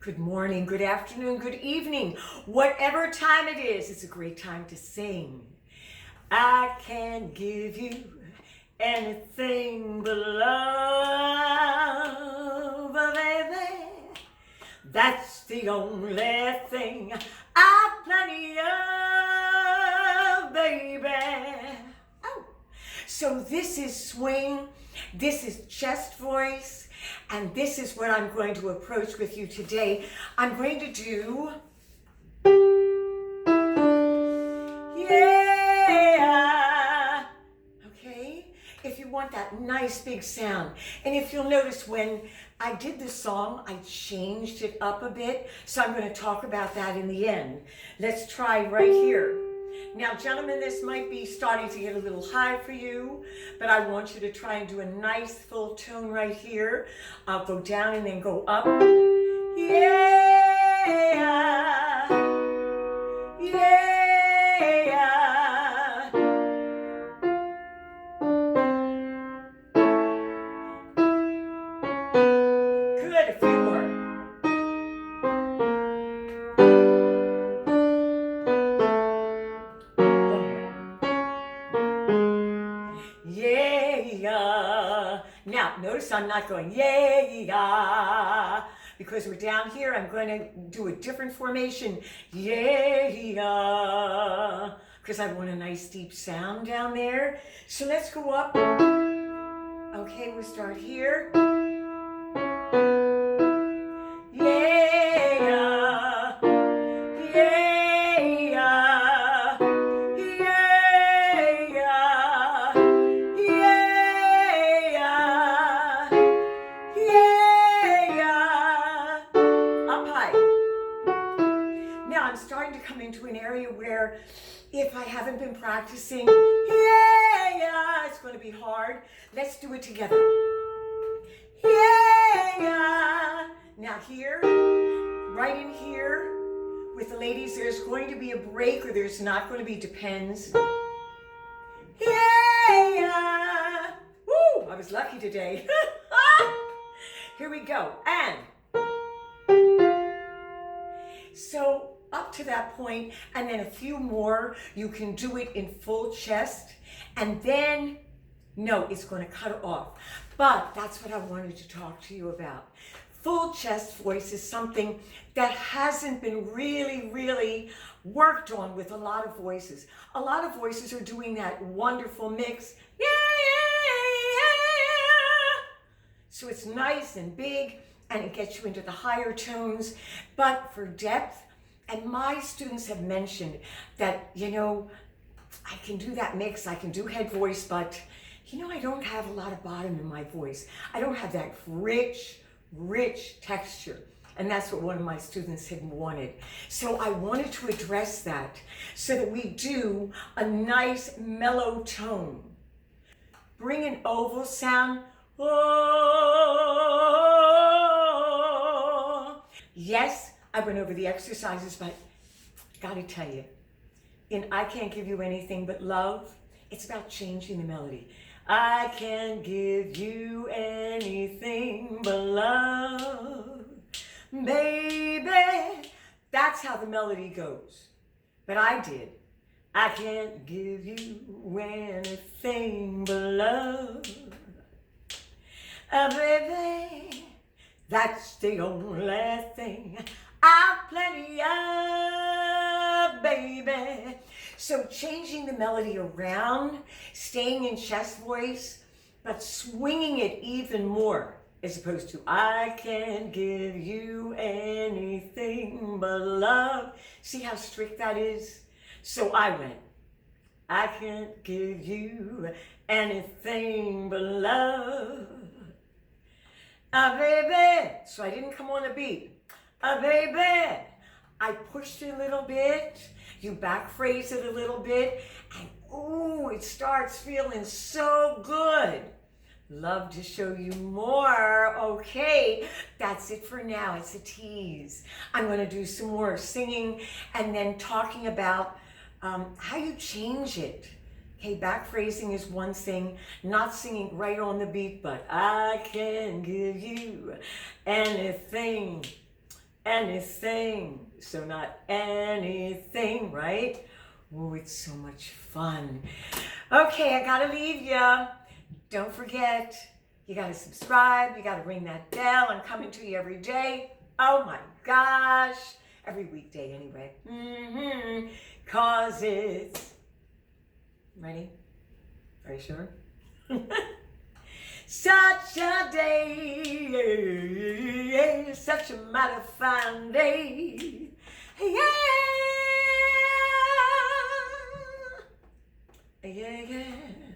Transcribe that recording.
Good morning, good afternoon, good evening. Whatever time it is, it's a great time to sing. I can't give you anything but love, baby. That's the only thing I've plenty of, baby. Oh, so this is swing, this is chest voice, and this is what I'm going to approach with you today. I'm going to do, yeah, okay? If you want that nice big sound. And if you'll notice when I did this song, I changed it up a bit. So I'm going to talk about that in the end. Let's try right here. Now, gentlemen, this might be starting to get a little high for you, but I want you to try and do a nice full tone right here. I'll go down and then go up. Yeah, yeah. Good, a few more. Yeah. Now, notice I'm not going yeah, because we're down here. I'm going to do a different formation. Yeah, because I want a nice deep sound down there. So let's go up. Okay, we'll start here. Yeah, yeah, yeah. Up high. Now I'm starting to come into an area where if I haven't been practicing, it's going to be hard. Let's do it together. Yeah. Now here, right in here, with the ladies, there's going to be a break or there's not going to be, depends. Yeah. Woo, I was lucky today. Here we go. And so up to that point, and then a few more, you can do it in full chest, and then, no, it's going to cut it off. But that's what I wanted to talk to you about. Full chest voice is something that hasn't been really worked on with a lot of voices. A lot of voices are doing that wonderful mix. Yeah. So it's nice and big, and it gets you into the higher tones. But for depth, and my students have mentioned that, I can do that mix, I can do head voice, but I don't have a lot of bottom in my voice. I don't have that rich texture. And that's what one of my students had wanted. So I wanted to address that so that we do a nice mellow tone. Bring an oval sound. Oh. Yes, I went over the exercises, but gotta tell you, in I Can't Give You Anything But Love, it's about changing the melody. I can't give you anything but love, baby. That's how the melody goes. But I did. I can't give you anything but love, baby. That's the only thing I've plenty of, baby. So changing the melody around, staying in chest voice, but swinging it even more, as opposed to I can't give you anything but love. See how strict that is? So I went, I can't give you anything but love, baby. So I didn't come on the beat. Baby, I pushed it a little bit, you back phrase it a little bit, and ooh, it starts feeling so good. Love to show you more. Okay, that's it for now. It's a tease. I'm going to do some more singing and then talking about how you change it. Okay, back phrasing is one thing, not singing right on the beat, but I can give you anything anything. So not anything, right? Oh, it's so much fun. Okay, I gotta leave ya. Don't forget, you gotta subscribe, you gotta ring that bell. I'm coming to you every day. Oh my gosh. Every weekday anyway. Cause it's... Ready? Are you sure? Such a day, such a mighty fine day. Yeah, yeah, yeah.